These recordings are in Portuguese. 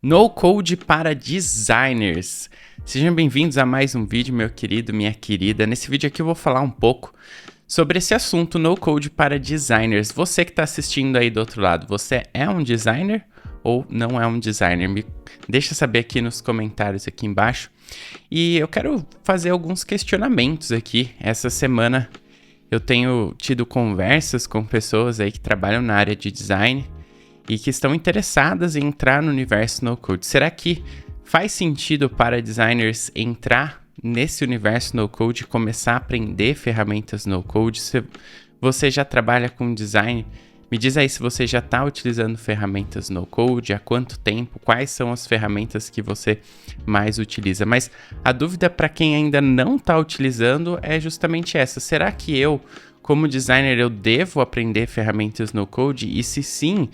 No Code para designers. Sejam bem-vindos a mais um vídeo, meu querido, minha querida. Nesse vídeo aqui eu vou falar um pouco sobre esse assunto, No Code para designers. Você que está assistindo aí do outro lado, você é um designer ou não é um designer? Me deixa saber aqui nos comentários aqui embaixo. E eu quero fazer alguns questionamentos aqui. Essa semana eu tenho tido conversas com pessoas aí que trabalham na área de design e que estão interessadas em entrar no universo no-code. Será que faz sentido para designers entrar nesse universo no-code e começar a aprender ferramentas no-code? Se você já trabalha com design, me diz aí se você já está utilizando ferramentas no-code, há quanto tempo, quais são as ferramentas que você mais utiliza. Mas a dúvida para quem ainda não está utilizando é justamente essa. Será que eu, como designer, eu devo aprender ferramentas no-code? E se sim,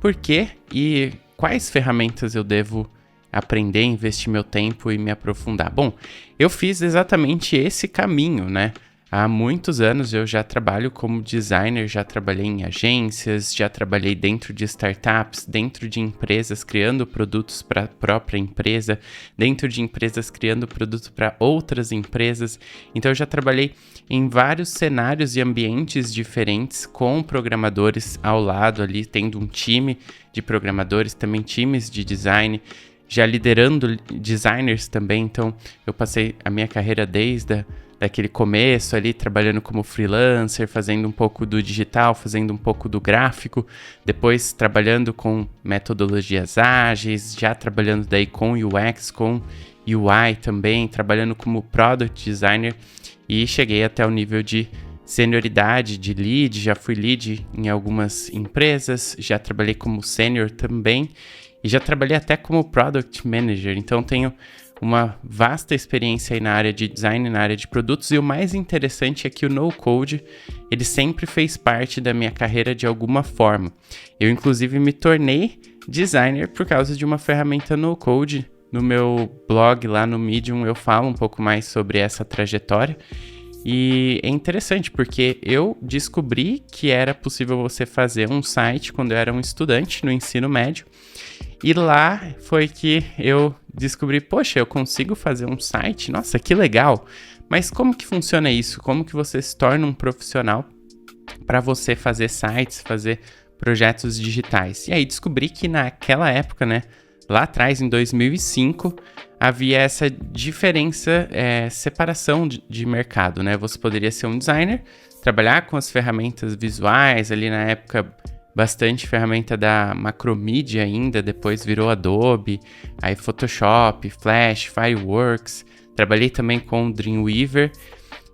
por quê? E quais ferramentas eu devo aprender, investir meu tempo e me aprofundar? Bom, eu fiz exatamente esse caminho, né? Há muitos anos eu já trabalho como designer, já trabalhei em agências, já trabalhei dentro de startups, dentro de empresas criando produtos para a própria empresa, dentro de empresas criando produtos para outras empresas. Então eu já trabalhei em vários cenários e ambientes diferentes com programadores ao lado ali, tendo um time de programadores, também times de design, já liderando designers também. Então eu passei a minha carreira desde daquele começo ali, trabalhando como freelancer, fazendo um pouco do digital, fazendo um pouco do gráfico, depois trabalhando com metodologias ágeis, já trabalhando daí com UX, com UI também, trabalhando como product designer e cheguei até o nível de senioridade, de lead, já fui lead em algumas empresas, já trabalhei como senior também e já trabalhei até como product manager, então tenho uma vasta experiência aí na área de design, na área de produtos, e o mais interessante é que o no-code, ele sempre fez parte da minha carreira de alguma forma. Eu, inclusive, me tornei designer por causa de uma ferramenta no-code. No meu blog, lá no Medium, eu falo um pouco mais sobre essa trajetória. E é interessante porque eu descobri que era possível você fazer um site quando eu era um estudante no ensino médio. E lá foi que eu descobri, poxa, eu consigo fazer um site? Nossa, que legal! Mas como que funciona isso? Como que você se torna um profissional para você fazer sites, fazer projetos digitais? E aí descobri que naquela época, né, lá atrás, em 2005, havia essa diferença, separação de mercado, né? Você poderia ser um designer, trabalhar com as ferramentas visuais, ali na época bastante ferramenta da Macromedia ainda, depois virou Adobe, aí Photoshop, Flash, Fireworks, trabalhei também com Dreamweaver,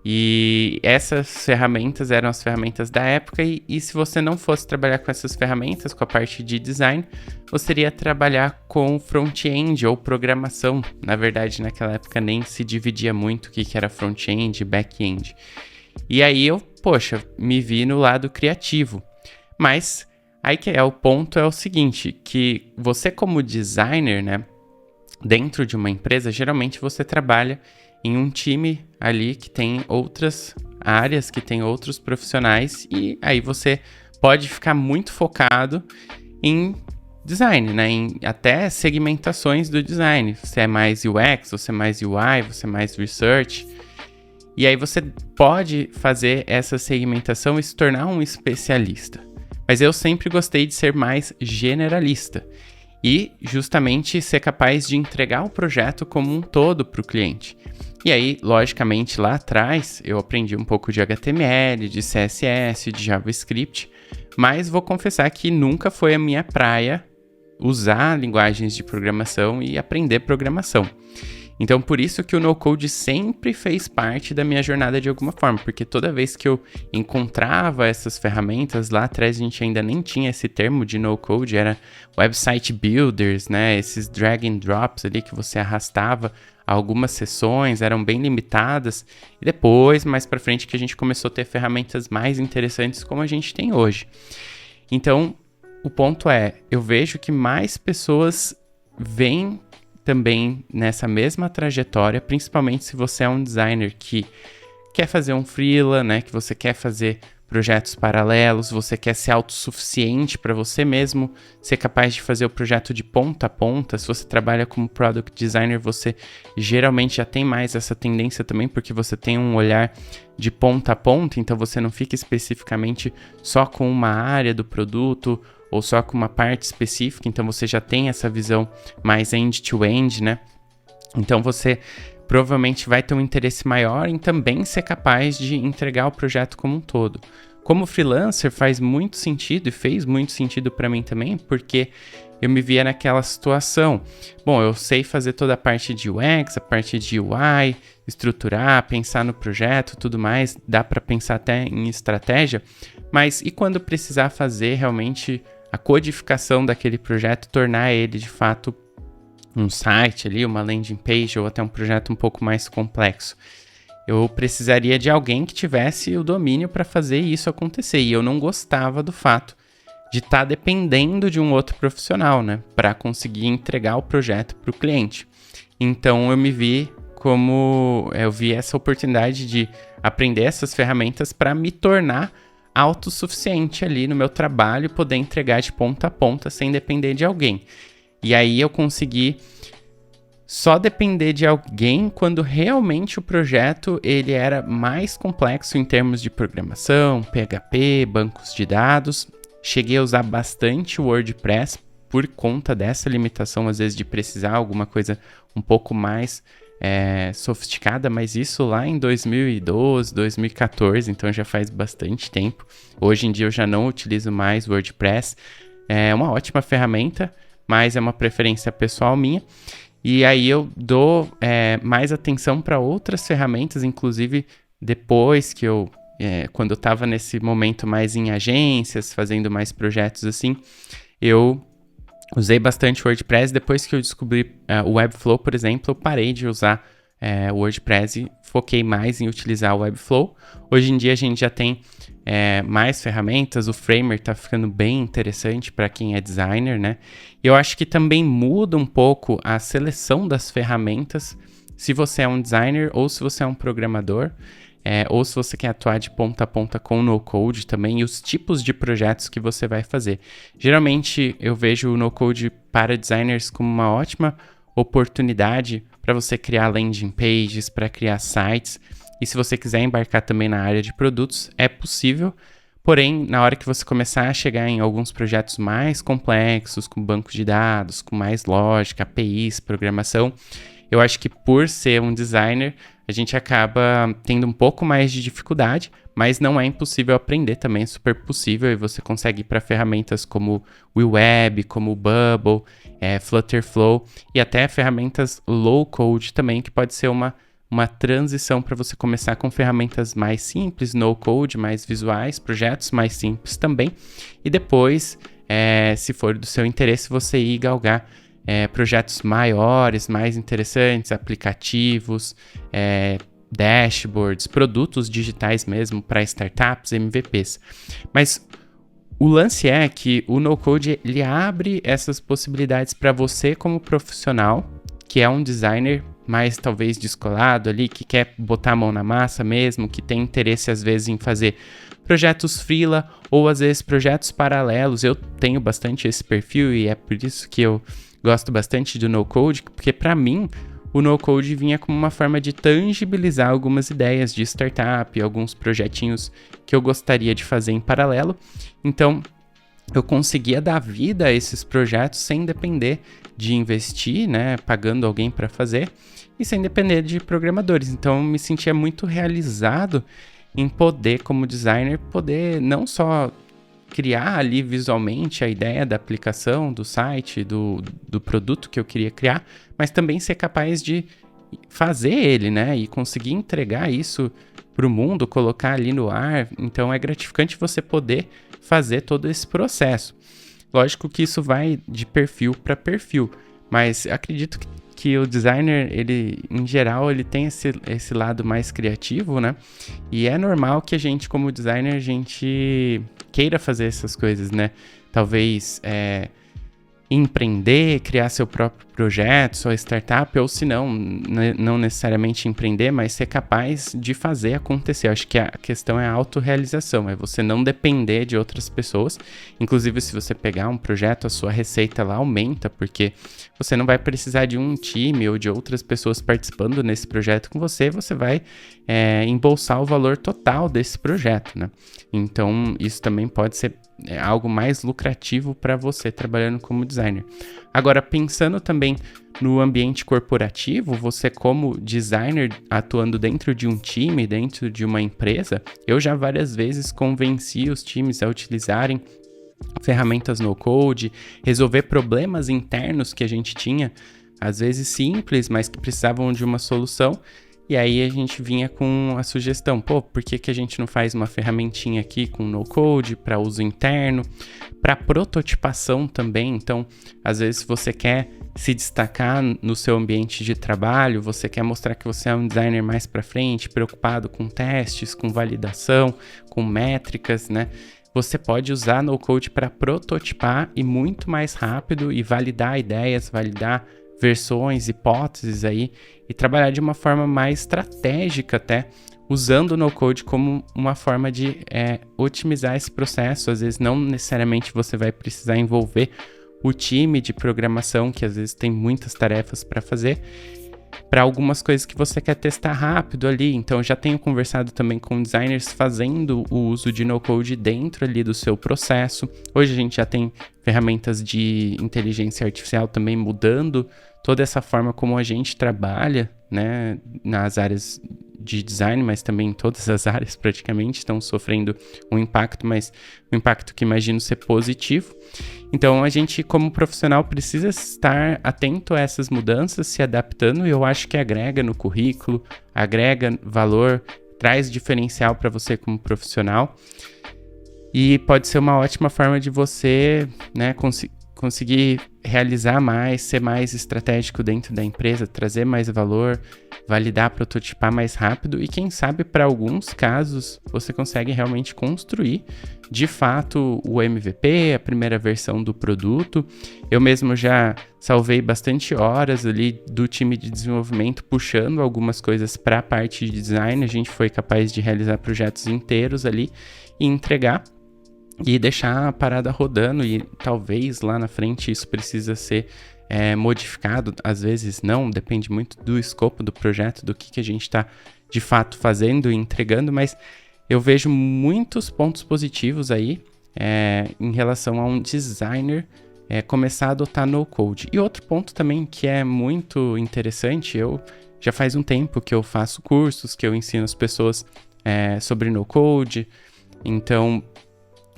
e essas ferramentas eram as ferramentas da época, e se você não fosse trabalhar com essas ferramentas, com a parte de design, você iria trabalhar com front-end ou programação. Na verdade, naquela época nem se dividia muito o que era front-end e back-end. E aí eu, poxa, me vi no lado criativo. Mas aí que é o ponto é o seguinte, que você como designer, né, dentro de uma empresa, geralmente você trabalha em um time ali que tem outras áreas, que tem outros profissionais, e aí você pode ficar muito focado em design, né, em até segmentações do design. Você é mais UX, você é mais UI, você é mais research. E aí você pode fazer essa segmentação e se tornar um especialista. Mas eu sempre gostei de ser mais generalista e justamente ser capaz de entregar o projeto como um todo para o cliente. E aí, logicamente, lá atrás eu aprendi um pouco de HTML, de CSS, de JavaScript, mas vou confessar que nunca foi a minha praia usar linguagens de programação e aprender programação. Então, por isso que o no-code sempre fez parte da minha jornada de alguma forma, porque toda vez que eu encontrava essas ferramentas, lá atrás a gente ainda nem tinha esse termo de no-code, era website builders, né? Esses drag and drops ali que você arrastava, algumas seções eram bem limitadas, e depois, mais pra frente, que a gente começou a ter ferramentas mais interessantes como a gente tem hoje. Então, o ponto é, eu vejo que mais pessoas vêm também nessa mesma trajetória, principalmente se você é um designer que quer fazer um freela, né, que você quer fazer projetos paralelos, você quer ser autossuficiente para você mesmo ser capaz de fazer o projeto de ponta a ponta. Se você trabalha como Product Designer, você geralmente já tem mais essa tendência também, porque você tem um olhar de ponta a ponta, então você não fica especificamente só com uma área do produto ou só com uma parte específica, então você já tem essa visão mais end-to-end, né? Então você provavelmente vai ter um interesse maior em também ser capaz de entregar o projeto como um todo. Como freelancer faz muito sentido e fez muito sentido para mim também, porque eu me via naquela situação. Bom, eu sei fazer toda a parte de UX, a parte de UI, estruturar, pensar no projeto, tudo mais, dá para pensar até em estratégia, mas e quando precisar fazer realmente a codificação daquele projeto, tornar ele de fato um site ali, uma landing page ou até um projeto um pouco mais complexo? Eu precisaria de alguém que tivesse o domínio para fazer isso acontecer, e eu não gostava do fato de estar dependendo de um outro profissional, né, para conseguir entregar o projeto para o cliente. Então eu vi essa oportunidade de aprender essas ferramentas para me tornar autossuficiente ali no meu trabalho e poder entregar de ponta a ponta sem depender de alguém. E aí eu consegui só depender de alguém quando realmente o projeto ele era mais complexo em termos de programação, PHP, bancos de dados. Cheguei a usar bastante o WordPress por conta dessa limitação, às vezes, de precisar alguma coisa um pouco mais sofisticada, mas isso lá em 2012, 2014, então já faz bastante tempo. Hoje em dia eu já não utilizo mais o WordPress. É uma ótima ferramenta, mas é uma preferência pessoal minha. E aí eu dou mais atenção para outras ferramentas, inclusive depois que quando eu estava nesse momento mais em agências, fazendo mais projetos assim, eu usei bastante o WordPress. Depois que eu descobri o Webflow, por exemplo, eu parei de usar o WordPress e foquei mais em utilizar o Webflow. Hoje em dia a gente já tem mais ferramentas, o Framer está ficando bem interessante para quem é designer, né? E eu acho que também muda um pouco a seleção das ferramentas, se você é um designer ou se você é um programador, ou se você quer atuar de ponta a ponta com no-code também, e os tipos de projetos que você vai fazer. Geralmente eu vejo o no-code para designers como uma ótima oportunidade para você criar landing pages, para criar sites. E se você quiser embarcar também na área de produtos, é possível. Porém, na hora que você começar a chegar em alguns projetos mais complexos, com banco de dados, com mais lógica, APIs, programação, eu acho que por ser um designer, a gente acaba tendo um pouco mais de dificuldade, mas não é impossível aprender também, é super possível, e você consegue ir para ferramentas como o Web, como o Bubble, Flutterflow, e até ferramentas low-code também, que pode ser uma transição para você começar com ferramentas mais simples, no-code, mais visuais, projetos mais simples também, e depois, se for do seu interesse, você ir galgar projetos maiores, mais interessantes, aplicativos, dashboards, produtos digitais mesmo para startups, MVPs. Mas o lance é que o no-code ele abre essas possibilidades para você como profissional, que é um designer mais talvez descolado ali, que quer botar a mão na massa mesmo, que tem interesse às vezes em fazer projetos freela ou às vezes projetos paralelos. Eu tenho bastante esse perfil e é por isso que eu gosto bastante do no-code, porque para mim o no-code vinha como uma forma de tangibilizar algumas ideias de startup, alguns projetinhos que eu gostaria de fazer em paralelo. Então eu conseguia dar vida a esses projetos sem depender de investir, né, pagando alguém para fazer, e sem depender de programadores. Então eu me sentia muito realizado em poder, como designer, poder não só criar ali visualmente a ideia da aplicação, do site, do produto que eu queria criar, mas também ser capaz de fazer ele, né, e conseguir entregar isso para o mundo, colocar ali no ar. Então é gratificante você poder fazer todo esse processo. Lógico que isso vai de perfil para perfil, mas acredito que o designer, ele, em geral, ele tem esse lado mais criativo, né? E é normal que a gente, como designer, a gente queira fazer essas coisas, né? Talvez empreender, criar seu próprio projeto, sua startup, ou se não, não necessariamente empreender, mas ser capaz de fazer acontecer. Eu acho que a questão é a autorrealização, é você não depender de outras pessoas. Inclusive, se você pegar um projeto, a sua receita lá aumenta, porque você não vai precisar de um time ou de outras pessoas participando nesse projeto com você, você vai embolsar o valor total desse projeto, né? Então, isso também pode ser algo mais lucrativo para você trabalhando como designer. Agora, pensando também no ambiente corporativo, você como designer atuando dentro de um time, dentro de uma empresa, eu já várias vezes convenci os times a utilizarem ferramentas no code, resolver problemas internos que a gente tinha, às vezes simples, mas que precisavam de uma solução. E aí a gente vinha com a sugestão, por que a gente não faz uma ferramentinha aqui com no-code para uso interno, para prototipação também. Então, às vezes você quer se destacar no seu ambiente de trabalho, você quer mostrar que você é um designer mais para frente, preocupado com testes, com validação, com métricas, né? Você pode usar no-code para prototipar e muito mais rápido e validar ideias, validar versões, hipóteses aí e trabalhar de uma forma mais estratégica até, usando o no-code como uma forma de otimizar esse processo. Às vezes não necessariamente você vai precisar envolver o time de programação, que às vezes tem muitas tarefas para fazer, para algumas coisas que você quer testar rápido ali. Então, eu já tenho conversado também com designers fazendo o uso de no-code dentro ali do seu processo. Hoje a gente já tem ferramentas de inteligência artificial também mudando toda essa forma como a gente trabalha, né, nas áreas de design, mas também em todas as áreas praticamente estão sofrendo um impacto, mas um impacto que imagino ser positivo. Então, a gente, como profissional, precisa estar atento a essas mudanças, se adaptando, e eu acho que agrega no currículo, agrega valor, traz diferencial para você como profissional, e pode ser uma ótima forma de você, né, conseguir realizar mais, ser mais estratégico dentro da empresa, trazer mais valor, validar, prototipar mais rápido e quem sabe para alguns casos você consegue realmente construir de fato o MVP, a primeira versão do produto. Eu mesmo já salvei bastante horas ali do time de desenvolvimento puxando algumas coisas para a parte de design. A gente foi capaz de realizar projetos inteiros ali e entregar e deixar a parada rodando, e talvez lá na frente isso precisa ser modificado, às vezes não, depende muito do escopo do projeto, do que a gente está de fato fazendo e entregando, mas eu vejo muitos pontos positivos aí em relação a um designer começar a adotar no-code. E outro ponto também que é muito interessante, eu já faz um tempo que eu faço cursos, que eu ensino as pessoas sobre no-code, então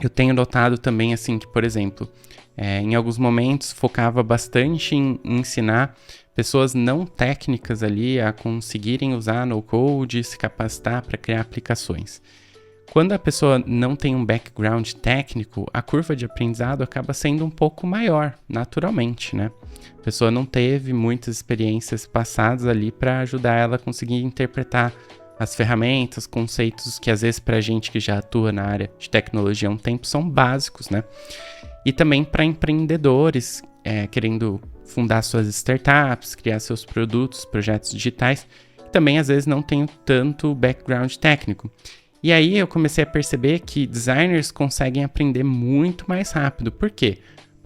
eu tenho notado também, assim, que, por exemplo, em alguns momentos focava bastante em ensinar pessoas não técnicas ali a conseguirem usar no-code, se capacitar para criar aplicações. Quando a pessoa não tem um background técnico, a curva de aprendizado acaba sendo um pouco maior, naturalmente, né? A pessoa não teve muitas experiências passadas ali para ajudar ela a conseguir interpretar as ferramentas, conceitos que às vezes para a gente que já atua na área de tecnologia há um tempo são básicos, né? E também para empreendedores querendo fundar suas startups, criar seus produtos, projetos digitais, que também às vezes não tem tanto background técnico. E aí eu comecei a perceber que designers conseguem aprender muito mais rápido. Por quê?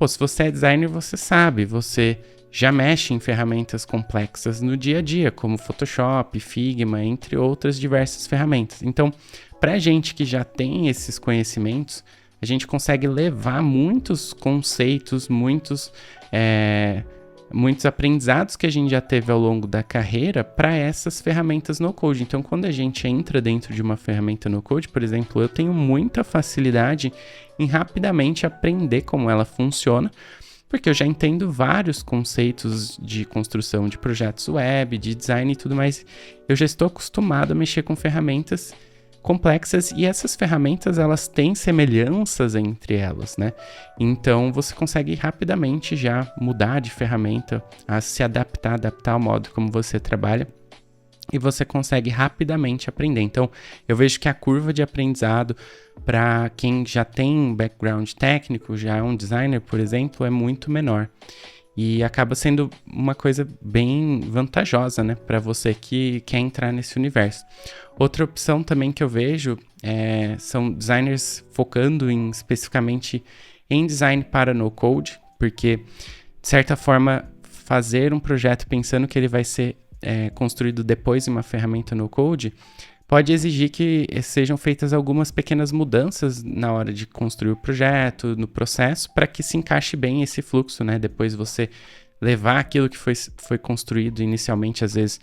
Se você é designer, você sabe, você já mexe em ferramentas complexas no dia a dia, como Photoshop, Figma, entre outras diversas ferramentas. Então, para a gente que já tem esses conhecimentos, a gente consegue levar muitos conceitos, muitos aprendizados que a gente já teve ao longo da carreira para essas ferramentas no code. Então, quando a gente entra dentro de uma ferramenta no code, por exemplo, eu tenho muita facilidade em rapidamente aprender como ela funciona, porque eu já entendo vários conceitos de construção de projetos web, de design e tudo mais. Eu já estou acostumado a mexer com ferramentas complexas e essas ferramentas, elas têm semelhanças entre elas, né? Então, você consegue rapidamente já mudar de ferramenta, a se adaptar ao modo como você trabalha. E você consegue rapidamente aprender. Então, eu vejo que a curva de aprendizado para quem já tem um background técnico, já é um designer, por exemplo, é muito menor. e acaba sendo uma coisa bem vantajosa, né, para você que quer entrar nesse universo. Outra opção também que eu vejo são designers focando especificamente em design para no-code, porque, de certa forma, fazer um projeto pensando que ele vai ser construído depois em uma ferramenta no-code pode exigir que sejam feitas algumas pequenas mudanças na hora de construir o projeto, no processo, para que se encaixe bem esse fluxo, né? Depois você levar aquilo que foi construído inicialmente, às vezes,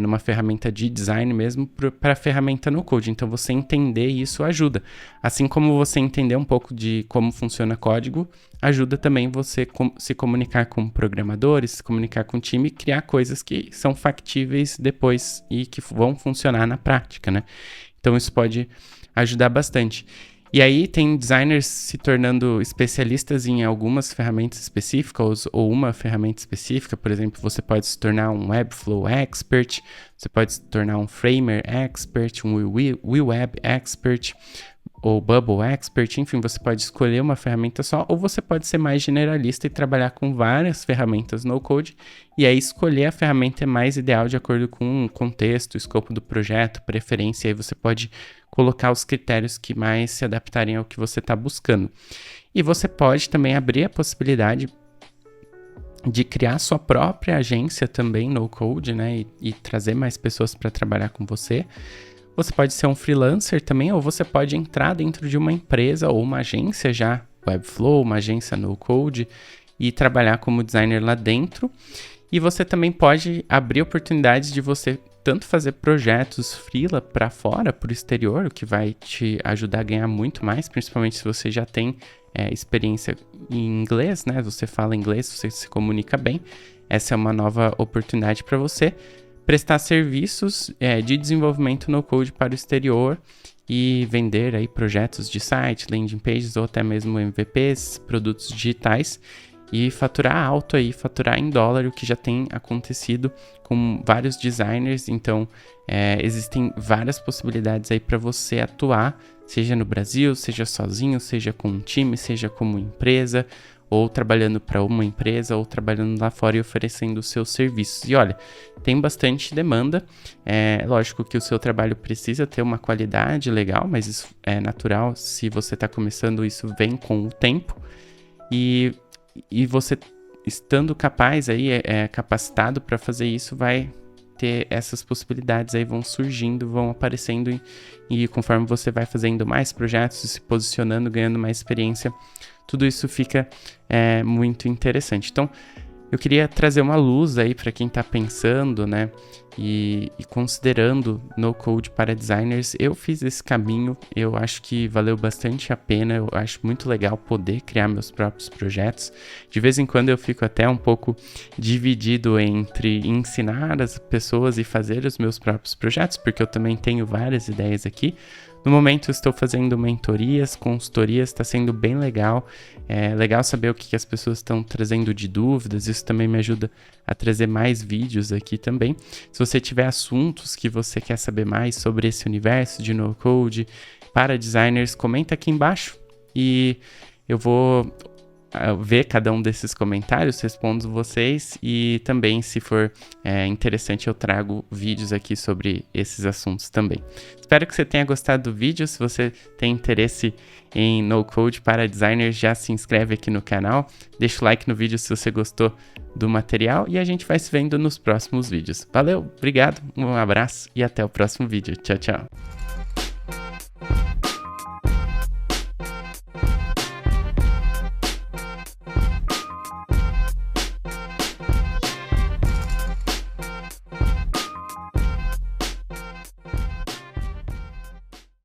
numa ferramenta de design mesmo, para a ferramenta no code. Então, você entender isso ajuda. Assim como você entender um pouco de como funciona código, ajuda também você se comunicar com programadores, se comunicar com o time e criar coisas que são factíveis depois e que vão funcionar na prática, né? Então, isso pode ajudar bastante. E aí tem designers se tornando especialistas em algumas ferramentas específicas ou uma ferramenta específica. Por exemplo, você pode se tornar um Webflow Expert, você pode se tornar um Framer Expert, um WeWeb Expert ou Bubble Expert. Enfim, você pode escolher uma ferramenta só ou você pode ser mais generalista e trabalhar com várias ferramentas no code e aí escolher a ferramenta mais ideal de acordo com o contexto, o escopo do projeto, preferência. Aí você pode colocar os critérios que mais se adaptarem ao que você está buscando. E você pode também abrir a possibilidade de criar sua própria agência também no code, né? E trazer mais pessoas para trabalhar com você. Você pode ser um freelancer também, ou você pode entrar dentro de uma empresa ou uma agência já, Webflow, uma agência no code, e trabalhar como designer lá dentro. E você também pode abrir oportunidades de você tanto fazer projetos freela para fora, para o exterior, o que vai te ajudar a ganhar muito mais, principalmente se você já tem experiência em inglês, né? Você fala inglês, você se comunica bem. Essa é uma nova oportunidade para você prestar serviços de desenvolvimento no code para o exterior e vender aí projetos de site, landing pages ou até mesmo MVPs, produtos digitais, e faturar alto aí, faturar em dólar, o que já tem acontecido com vários designers. Então, existem várias possibilidades aí para você atuar, seja no Brasil, seja sozinho, seja com um time, seja como empresa, ou trabalhando para uma empresa, ou trabalhando lá fora e oferecendo os seus serviços. E olha, tem bastante demanda. Lógico que o seu trabalho precisa ter uma qualidade legal, mas isso é natural. Se você está começando, isso vem com o tempo. E você estando capaz aí, capacitado para fazer isso, vai ter essas possibilidades aí, vão surgindo, vão aparecendo e conforme você vai fazendo mais projetos, se posicionando, ganhando mais experiência, tudo isso fica muito interessante. Então, eu queria trazer uma luz aí para quem está pensando, né, e considerando no code para designers. Eu fiz esse caminho, eu acho que valeu bastante a pena, eu acho muito legal poder criar meus próprios projetos. De vez em quando eu fico até um pouco dividido entre ensinar as pessoas e fazer os meus próprios projetos, porque eu também tenho várias ideias aqui. No momento eu estou fazendo mentorias, consultorias, está sendo bem legal. É legal saber o que as pessoas estão trazendo de dúvidas, isso também me ajuda a trazer mais vídeos aqui também. Se você tiver assuntos que você quer saber mais sobre esse universo de no-code para designers, comenta aqui embaixo e eu vou ver cada um desses comentários, respondo vocês e também, se for interessante, eu trago vídeos aqui sobre esses assuntos também. Espero que você tenha gostado do vídeo. Se você tem interesse em no-code para designers, já se inscreve aqui no canal, deixa o like no vídeo se você gostou do material e a gente vai se vendo nos próximos vídeos. Valeu, obrigado, um abraço e até o próximo vídeo. Tchau, tchau.